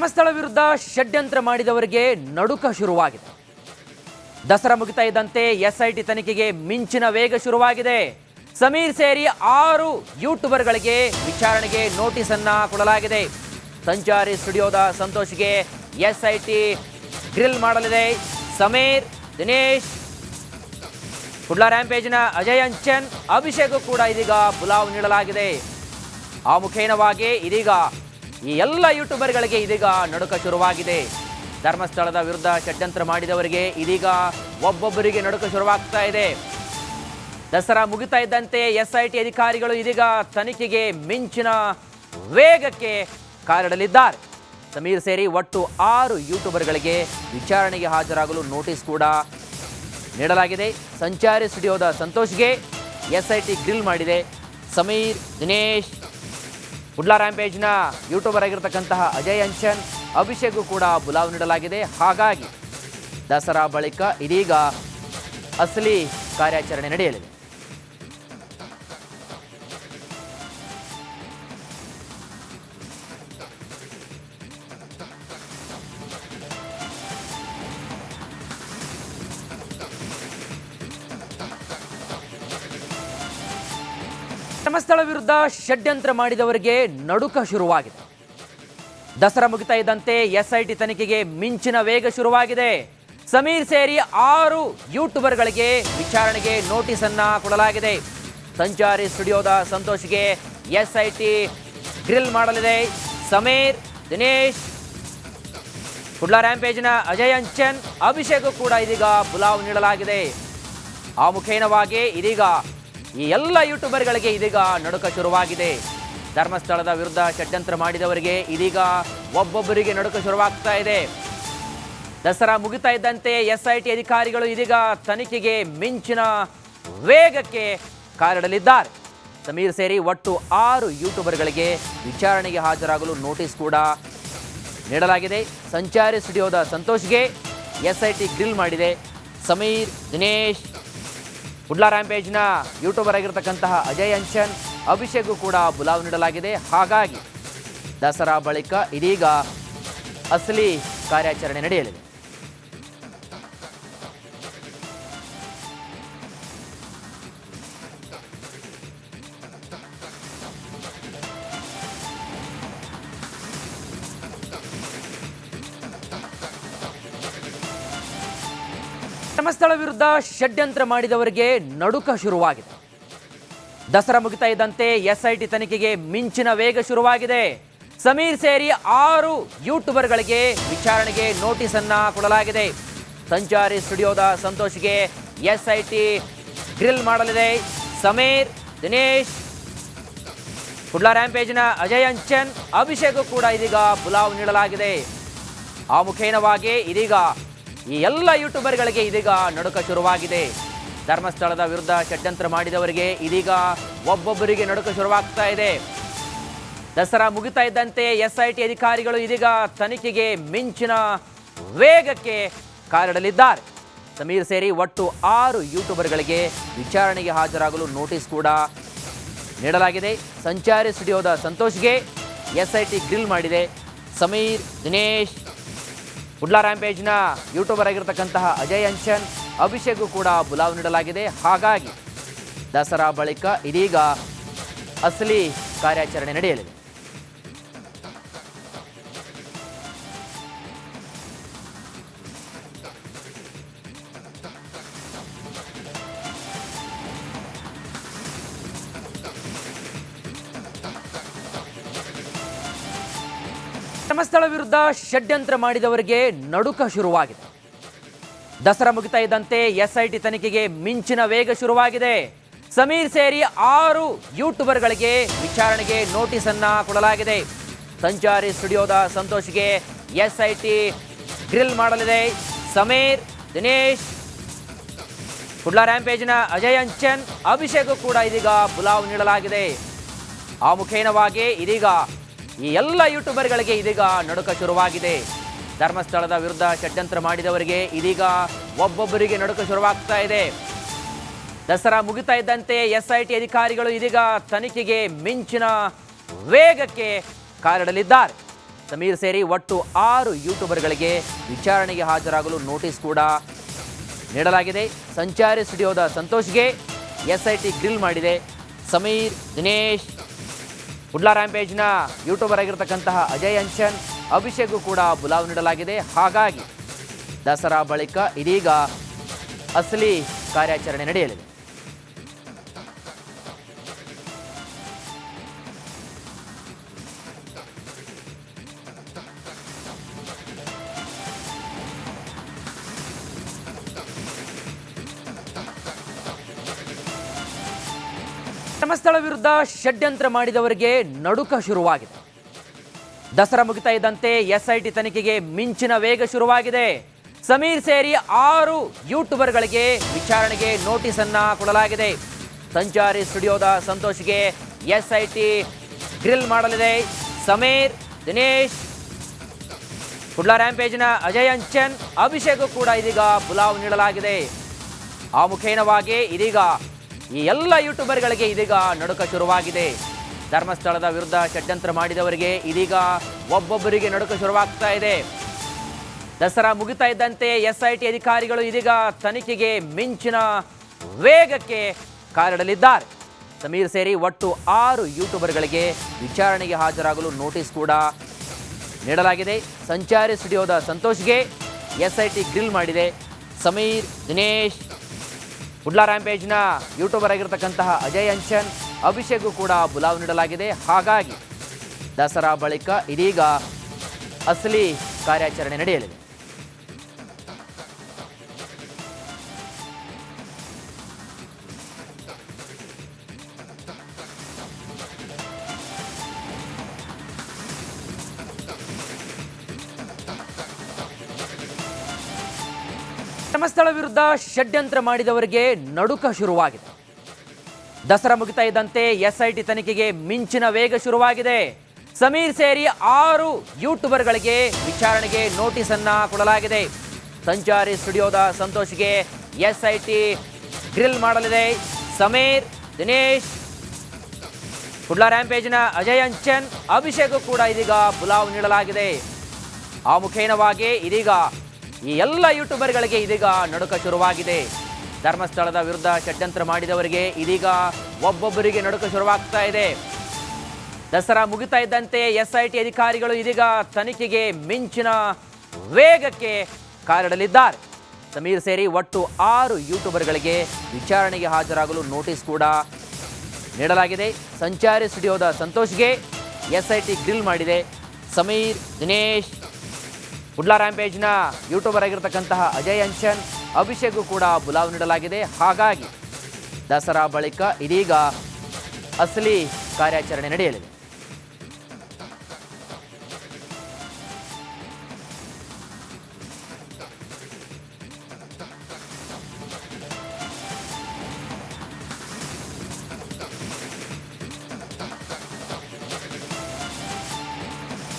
ಧರ್ಮಸ್ಥಳ ವಿರುದ್ಧ ಷಡ್ಯಂತ್ರ ಮಾಡಿದವರಿಗೆ ನಡುಕ ಶುರುವಾಗಿದೆ. ದಸರಾ ಮುಗಿತಾ ಇದ್ದಂತೆ ಎಸ್ಐಟಿ ತನಿಖೆಗೆ ಮಿಂಚಿನ ವೇಗ ಶುರುವಾಗಿದೆ. ಸಮೀರ್ ಸೇರಿ 6 ಯೂಟ್ಯೂಬರ್ಗಳಿಗೆ ವಿಚಾರಣೆಗೆ ನೋಟಿಸ್ ಅನ್ನ ಕೊಡಲಾಗಿದೆ. ಸಂಚಾರಿ ಸ್ಟುಡಿಯೋದ ಸಂತೋಷ್ಗೆ ಎಸ್ಐಟಿ ಗ್ರಿಲ್ ಮಾಡಲಿದೆ. ಸಮೀರ್, ದಿನೇಶ್, ಕುಡ್ಲ ರ್ಯಾಂಪೇಜ್ನ ಅಜಯ್ ಅಂಚನ್, ಅಭಿಷೇಕ್ ಕೂಡ ಇದೀಗ ಬುಲಾವ್ ನೀಡಲಾಗಿದೆ. ಆ ಮುಖೇನವಾಗಿ ಇದೀಗ ಈ ಎಲ್ಲ ಯೂಟ್ಯೂಬರ್ಗಳಿಗೆ ಇದೀಗ ನಡುಕ ಶುರುವಾಗಿದೆ. ಧರ್ಮಸ್ಥಳದ ವಿರುದ್ಧ ಷಡ್ಯಂತ್ರ ಮಾಡಿದವರಿಗೆ ಇದೀಗ ಒಬ್ಬೊಬ್ಬರಿಗೆ ನಡುಕ ಶುರುವಾಗ್ತಾ ಇದೆ. ದಸರಾ ಮುಗಿತಾ ಇದ್ದಂತೆ ಎಸ್ಐಟಿ ಅಧಿಕಾರಿಗಳು ಇದೀಗ ತನಿಖೆಗೆ ಮಿಂಚಿನ ವೇಗಕ್ಕೆ ಕಾಲಿಡಲಿದ್ದಾರೆ. ಸಮೀರ್ ಸೇರಿ ಒಟ್ಟು 6 ಯೂಟ್ಯೂಬರ್ಗಳಿಗೆ ವಿಚಾರಣೆಗೆ ಹಾಜರಾಗಲು ನೋಟಿಸ್ ಕೂಡ ನೀಡಲಾಗಿದೆ. ಸಂಚಾರಿ ಸ್ಟುಡಿಯೋದ ಸಂತೋಷ್ಗೆ ಎಸ್ಐಟಿ ಗ್ರಿಲ್ ಮಾಡಿದೆ. ಸಮೀರ್, ದಿನೇಶ್, ಕುಡ್ಲ ರ್ಯಾಂಪೇಜ್ನ ಯೂಟ್ಯೂಬರ್ ಆಗಿರ್ತಕ್ಕಂತಹ ಅಜಯ್ ಅಂಚನ್, ಅಭಿಷೇಕ್ ಕೂಡ ಬುಲಾವ್ ನೀಡಲಾಗಿದೆ. ಹಾಗಾಗಿ ದಸರಾ ಬಳಿಕ ಇದೀಗ ಅಸಲಿ ಕಾರ್ಯಾಚರಣೆ ನಡೆಯಲಿದೆ. ಧರ್ಮಸ್ಥಳ ವಿರುದ್ಧ ಷಡ್ಯಂತ್ರ ಮಾಡಿದವರಿಗೆ ನಡುಕ ಶುರುವಾಗಿದೆ. ದಸರಾ ಮುಗಿತಾ ಇದ್ದಂತೆ ಎಸ್ಐಟಿ ತನಿಖೆಗೆ ಮಿಂಚಿನ ವೇಗ ಶುರುವಾಗಿದೆ. ಸಮೀರ್ ಸೇರಿ 6 ಯೂಟ್ಯೂಬರ್ಗಳಿಗೆ ವಿಚಾರಣೆಗೆ ನೋಟಿಸ್ ಅನ್ನ ಕೊಡಲಾಗಿದೆ. ಸಂಚಾರಿ ಸ್ಟುಡಿಯೋದ ಸಂತೋಷ್ಗೆ ಎಸ್ಐಟಿ ಗ್ರಿಲ್ ಮಾಡಲಿದೆ. ಸಮೀರ್, ದಿನೇಶ್, ಕುಡ್ಲ ರ್ಯಾಂಪೇಜ್ನ ಅಜಯ್ ಅಂಚನ್, ಅಭಿಷೇಕ್ ಕೂಡ ಇದೀಗ ಬುಲಾವ್ ನೀಡಲಾಗಿದೆ. ಆ ಮುಖೇನವಾಗಿ ಇದೀಗ ಈ ಎಲ್ಲ ಯೂಟ್ಯೂಬರ್ಗಳಿಗೆ ಇದೀಗ ನಡುಕ ಶುರುವಾಗಿದೆ. ಧರ್ಮಸ್ಥಳದ ವಿರುದ್ಧ ಷಡ್ಯಂತ್ರ ಮಾಡಿದವರಿಗೆ ಇದೀಗ ಒಬ್ಬೊಬ್ಬರಿಗೆ ನಡುಕ ಶುರುವಾಗ್ತಾ ಇದೆ. ದಸರಾ ಮುಗಿತಾ ಇದ್ದಂತೆ ಎಸ್ಐಟಿ ಅಧಿಕಾರಿಗಳು ಇದೀಗ ತನಿಖೆಗೆ ಮಿಂಚಿನ ವೇಗಕ್ಕೆ ಕಾಲಿಡಲಿದ್ದಾರೆ. ಸಮೀರ್ ಸೇರಿ ಒಟ್ಟು 6 ಯೂಟ್ಯೂಬರ್ಗಳಿಗೆ ವಿಚಾರಣೆಗೆ ಹಾಜರಾಗಲು ನೋಟಿಸ್ ಕೂಡ ನೀಡಲಾಗಿದೆ. ಸಂಚಾರಿ ಸ್ಟುಡಿಯೋದ ಸಂತೋಷ್ಗೆ ಎಸ್ಐಟಿ ಗ್ರಿಲ್ ಮಾಡಿದೆ. ಸಮೀರ್, ದಿನೇಶ್, ಕುಡ್ಲ ರ್ಯಾಂಪೇಜ್ನ ಯೂಟ್ಯೂಬರ್ ಆಗಿರ್ತಕ್ಕಂತಹ ಅಜಯ್ ಅಂಚನ್, ಅಭಿಷೇಕ್ ಕೂಡ ಬುಲಾವ್ ನೀಡಲಾಗಿದೆ. ಹಾಗಾಗಿ ದಸರಾ ಬಳಿಕ ಇದೀಗ ಅಸಲಿ ಕಾರ್ಯಾಚರಣೆ ನಡೆಯಲಿದೆ. ಧರ್ಮಸ್ಥಳ ವಿರುದ್ಧ ಷಡ್ಯಂತ್ರ ಮಾಡಿದವರಿಗೆ ನಡುಕ ಶುರುವಾಗಿದೆ. ದಸರಾ ಮುಗಿತಾ ಇದ್ದಂತೆ ಎಸ್ಐಟಿ ತನಿಖೆಗೆ ಮಿಂಚಿನ ವೇಗ ಶುರುವಾಗಿದೆ. ಸಮೀರ್ ಸೇರಿ 6 ಯೂಟ್ಯೂಬರ್ಗಳಿಗೆ ವಿಚಾರಣೆಗೆ ನೋಟಿಸ್ ಅನ್ನ ಕೊಡಲಾಗಿದೆ. ಸಂಚಾರಿ ಸ್ಟುಡಿಯೋದ ಸಂತೋಷ್ಗೆ ಎಸ್ಐಟಿ ಗ್ರಿಲ್ ಮಾಡಲಿದೆ. ಸಮೀರ್, ದಿನೇಶ್, ಕುಡ್ಲ ರ್ಯಾಂಪೇಜ್ನ ಅಜಯ್ ಅಂಚನ್, ಅಭಿಷೇಕ್ ಕೂಡ ಇದೀಗ ಬುಲಾವ್ ನೀಡಲಾಗಿದೆ. ಆ ಮುಖೇನವಾಗಿ ಇದೀಗ ಈ ಎಲ್ಲ ಯೂಟ್ಯೂಬರ್ಗಳಿಗೆ ಇದೀಗ ನಡುಕ ಶುರುವಾಗಿದೆ. ಧರ್ಮಸ್ಥಳದ ವಿರುದ್ಧ ಷಡ್ಯಂತ್ರ ಮಾಡಿದವರಿಗೆ ಇದೀಗ ಒಬ್ಬೊಬ್ಬರಿಗೆ ನಡುಕ ಶುರುವಾಗ್ತಾ ಇದೆ. ದಸರಾ ಮುಗಿತಾ ಇದ್ದಂತೆ ಎಸ್ಐಟಿ ಅಧಿಕಾರಿಗಳು ಇದೀಗ ತನಿಖೆಗೆ ಮಿಂಚಿನ ವೇಗಕ್ಕೆ ಕಾಲಿಡಲಿದ್ದಾರೆ. ಸಮೀರ್ ಸೇರಿ ಒಟ್ಟು 6 ಯೂಟ್ಯೂಬರ್ಗಳಿಗೆ ವಿಚಾರಣೆಗೆ ಹಾಜರಾಗಲು ನೋಟಿಸ್ ಕೂಡ ನೀಡಲಾಗಿದೆ. ಸಂಚಾರಿ ಸ್ಟುಡಿಯೋದ ಸಂತೋಷ್ಗೆ ಎಸ್ಐಟಿ ಗ್ರಿಲ್ ಮಾಡಿದೆ. ಸಮೀರ್, ದಿನೇಶ್, ಕುಡ್ಲ ರ್ಯಾಂಪೇಜ್ನ ಯೂಟ್ಯೂಬರ್ ಆಗಿರ್ತಕ್ಕಂತಹ ಅಜಯ್ ಅಂಚನ್, ಅಭಿಷೇಕ್ ಕೂಡ ಬುಲಾವ್ ನೀಡಲಾಗಿದೆ. ಹಾಗಾಗಿ ದಸರಾ ಬಳಿಕ ಇದೀಗ ಅಸಲಿ ಕಾರ್ಯಾಚರಣೆ ನಡೆಯಲಿದೆ. ಧರ್ಮಸ್ಥಳ ವಿರುದ್ಧ ಷಡ್ಯಂತ್ರ ಮಾಡಿದವರಿಗೆ ನಡುಕ ಶುರುವಾಗಿದೆ. ದಸರಾ ಮುಗಿತಾ ಇದ್ದಂತೆ ಎಸ್ಐಟಿ ತನಿಖೆಗೆ ಮಿಂಚಿನ ವೇಗ ಶುರುವಾಗಿದೆ. ಸಮೀರ್ ಸೇರಿ 6 ಯೂಟ್ಯೂಬರ್ಗಳಿಗೆ ವಿಚಾರಣೆಗೆ ನೋಟಿಸ್ ಅನ್ನ ಕೊಡಲಾಗಿದೆ. ಸಂಚಾರಿ ಸ್ಟುಡಿಯೋದ ಸಂತೋಷ್ಗೆ ಎಸ್ಐಟಿ ಗ್ರಿಲ್ ಮಾಡಲಿದೆ. ಸಮೀರ್, ದಿನೇಶ್, ಕುಡ್ಲ ರ್ಯಾಂಪೇಜ್ನ ಅಜಯ್ ಅಂಚನ್, ಅಭಿಷೇಕ್ ಕೂಡ ಇದೀಗ ಬುಲಾವ್ ನೀಡಲಾಗಿದೆ. ಆ ಮುಖೇನವಾಗಿ ಇದೀಗ ಈ ಎಲ್ಲ ಯೂಟ್ಯೂಬರ್ಗಳಿಗೆ ಇದೀಗ ನಡುಕ ಶುರುವಾಗಿದೆ. ಧರ್ಮಸ್ಥಳದ ವಿರುದ್ಧ ಷಡ್ಯಂತ್ರ ಮಾಡಿದವರಿಗೆ ಇದೀಗ ಒಬ್ಬೊಬ್ಬರಿಗೆ ನಡುಕ ಶುರುವಾಗ್ತಾ ಇದೆ. ದಸರಾ ಮುಗಿತಾ ಇದ್ದಂತೆ ಎಸ್ಐಟಿ ಅಧಿಕಾರಿಗಳು ಇದೀಗ ತನಿಖೆಗೆ ಮಿಂಚಿನ ವೇಗಕ್ಕೆ ಕಾಲಿಡಲಿದ್ದಾರೆ. ಸಮೀರ್ ಸೇರಿ ಒಟ್ಟು 6 ಯೂಟ್ಯೂಬರ್ಗಳಿಗೆ ವಿಚಾರಣೆಗೆ ಹಾಜರಾಗಲು ನೋಟಿಸ್ ಕೂಡ ನೀಡಲಾಗಿದೆ. ಸಂಚಾರಿ ಸ್ಟುಡಿಯೋದ ಸಂತೋಷ್ಗೆ ಎಸ್ಐಟಿ ಗ್ರಿಲ್ ಮಾಡಿದೆ. ಸಮೀರ್, ದಿನೇಶ್, ಕುಡ್ಲಾ ರ್ಯಾಂಪೇಜ್ನ ಯೂಟ್ಯೂಬರ್ ಆಗಿರತಕ್ಕಂತಹ ಅಜಯ್ ಅಂಚನ್, ಅಭಿಷೇಕ್ಗೂ ಕೂಡ ಬುಲಾವ್ ನೀಡಲಾಗಿದೆ. ಹಾಗಾಗಿ ದಸರಾ ಬಳಿಕ ಇದೀಗ ಅಸಲಿ ಕಾರ್ಯಾಚರಣೆ ನಡೆಯಲಿದೆ. ಧರ್ಮಸ್ಥಳ ವಿರುದ್ಧ ಷಡ್ಯಂತ್ರ ಮಾಡಿದವರಿಗೆ ನಡುಕ ಶುರುವಾಗಿದೆ. ದಸರಾ ಮುಗಿತಾ ಇದ್ದಂತೆ ಎಸ್ಐಟಿ ತನಿಖೆಗೆ ಮಿಂಚಿನ ವೇಗ ಶುರುವಾಗಿದೆ. ಸಮೀರ್ ಸೇರಿ 6 ಯೂಟ್ಯೂಬರ್ಗಳಿಗೆ ವಿಚಾರಣೆಗೆ ನೋಟಿಸ್ ಅನ್ನ ಕೊಡಲಾಗಿದೆ. ಸಂಚಾರಿ ಸ್ಟುಡಿಯೋದ ಸಂತೋಷ್ಗೆ ಎಸ್ಐಟಿ ಗ್ರಿಲ್ ಮಾಡಲಿದೆ. ಸಮೀರ್, ದಿನೇಶ್, ಕುಡ್ಲಾ ರ್ಯಾಂಪೇಜ್ನ ಅಜಯ್ ಅಂಚನ್, ಅಭಿಷೇಕ್ ಕೂಡ ಇದೀಗ ಬುಲಾವ್ ನೀಡಲಾಗಿದೆ. ಆ ಮುಖೇನವಾಗಿ ಇದೀಗ ಈ ಎಲ್ಲ ಯೂಟ್ಯೂಬರ್ಗಳಿಗೆ ಇದೀಗ ನಡುಕ ಶುರುವಾಗಿದೆ. ಧರ್ಮಸ್ಥಳದ ವಿರುದ್ಧ ಷಡ್ಯಂತ್ರ ಮಾಡಿದವರಿಗೆ ಇದೀಗ ಒಬ್ಬೊಬ್ಬರಿಗೆ ನಡುಕ ಶುರುವಾಗ್ತಾ ಇದೆ. ದಸರಾ ಮುಗಿತಾ ಇದ್ದಂತೆ ಎಸ್ಐಟಿ ಅಧಿಕಾರಿಗಳು ಇದೀಗ ತನಿಖೆಗೆ ಮಿಂಚಿನ ವೇಗಕ್ಕೆ ಕಾಲಿಡಲಿದ್ದಾರೆ. ಸಮೀರ್ ಸೇರಿ ಒಟ್ಟು 6 ಯೂಟ್ಯೂಬರ್ಗಳಿಗೆ ವಿಚಾರಣೆಗೆ ಹಾಜರಾಗಲು ನೋಟಿಸ್ ಕೂಡ ನೀಡಲಾಗಿದೆ. ಸಂಚಾರಿ ಸ್ಟುಡಿಯೋದ ಸಂತೋಷ್ಗೆ ಎಸ್ಐಟಿ ಗ್ರಿಲ್ ಮಾಡಿದೆ. ಸಮೀರ್, ದಿನೇಶ್, ಕುಡ್ಲಾ ರ್ಯಾಂಪೇಜ್ನ ಯೂಟ್ಯೂಬರ್ ಆಗಿರತಕ್ಕಂತಹ ಅಜಯ್ ಅಂಚನ್, ಅಭಿಷೇಕ್ಗೂ ಕೂಡ ಬುಲಾವ್ ನೀಡಲಾಗಿದೆ. ಹಾಗಾಗಿ ದಸರಾ ಬಳಿಕ ಇದೀಗ ಅಸಲಿ ಕಾರ್ಯಾಚರಣೆ ನಡೆಯಲಿದೆ. ಧರ್ಮಸ್ಥಳ ವಿರುದ್ಧ ಷಡ್ಯಂತ್ರ ಮಾಡಿದವರಿಗೆ ನಡುಕ ಶುರುವಾಗಿದೆ. ದಸರಾ ಮುಗಿತಾ ಇದ್ದಂತೆ ಎಸ್ಐಟಿ ತನಿಖೆಗೆ ಮಿಂಚಿನ ವೇಗ ಶುರುವಾಗಿದೆ. ಸಮೀರ್ ಸೇರಿ 6 ಯೂಟ್ಯೂಬರ್ಗಳಿಗೆ ವಿಚಾರಣೆಗೆ ನೋಟಿಸ್ ಅನ್ನ ಕೊಡಲಾಗಿದೆ. ಸಂಚಾರಿ ಸ್ಟುಡಿಯೋದ ಸಂತೋಷ್ಗೆ ಎಸ್ಐಟಿ ಗ್ರಿಲ್ ಮಾಡಲಿದೆ. ಸಮೀರ್, ದಿನೇಶ್, ಕುಡ್ಲಾ ರ್ಯಾಂಪೇಜ್ನ ಅಜಯ್ ಅಂಚನ್, ಅಭಿಷೇಕ್ ಕೂಡ ಇದೀಗ ಬುಲಾವ್ ನೀಡಲಾಗಿದೆ. ಆ ಮುಖೇನವಾಗಿ ಇದೀಗ ಈ ಎಲ್ಲ ಯೂಟ್ಯೂಬರ್ಗಳಿಗೆ ಇದೀಗ ನಡುಕ ಶುರುವಾಗಿದೆ. ಧರ್ಮಸ್ಥಳದ ವಿರುದ್ಧ ಷಡ್ಯಂತ್ರ ಮಾಡಿದವರಿಗೆ ಇದೀಗ ಒಬ್ಬೊಬ್ಬರಿಗೆ ನಡುಕ ಶುರುವಾಗ್ತಾ ಇದೆ. ದಸರಾ ಮುಗಿತಾ ಇದ್ದಂತೆ ಎಸ್ಐಟಿ ಅಧಿಕಾರಿಗಳು ಇದೀಗ ತನಿಖೆಗೆ ಮಿಂಚಿನ ವೇಗಕ್ಕೆ ಕಾಲಿಡಲಿದ್ದಾರೆ. ಸಮೀರ್ ಸೇರಿ ಒಟ್ಟು 6 ಯೂಟ್ಯೂಬರ್ಗಳಿಗೆ ವಿಚಾರಣೆಗೆ ಹಾಜರಾಗಲು ನೋಟಿಸ್ ಕೂಡ ನೀಡಲಾಗಿದೆ. ಸಂಚಾರಿ ಸ್ಟುಡಿಯೋದ ಸಂತೋಷ್ಗೆ ಎಸ್ಐಟಿ ಗ್ರಿಲ್ ಮಾಡಿದೆ. ಸಮೀರ್, ದಿನೇಶ್, ಕುಡ್ಲಾ ರ್ಯಾಂಪೇಜ್ನ ಯೂಟ್ಯೂಬರ್ ಆಗಿರತಕ್ಕಂತಹ ಅಜಯ್ ಅಂಚನ್, ಅಭಿಷೇಕ್ಗೂ ಕೂಡ ಬುಲಾವ್ ನೀಡಲಾಗಿದೆ. ಹಾಗಾಗಿ ದಸರಾ ಬಳಿಕ ಇದೀಗ ಅಸಲಿ ಕಾರ್ಯಾಚರಣೆ ನಡೆಯಲಿದೆ.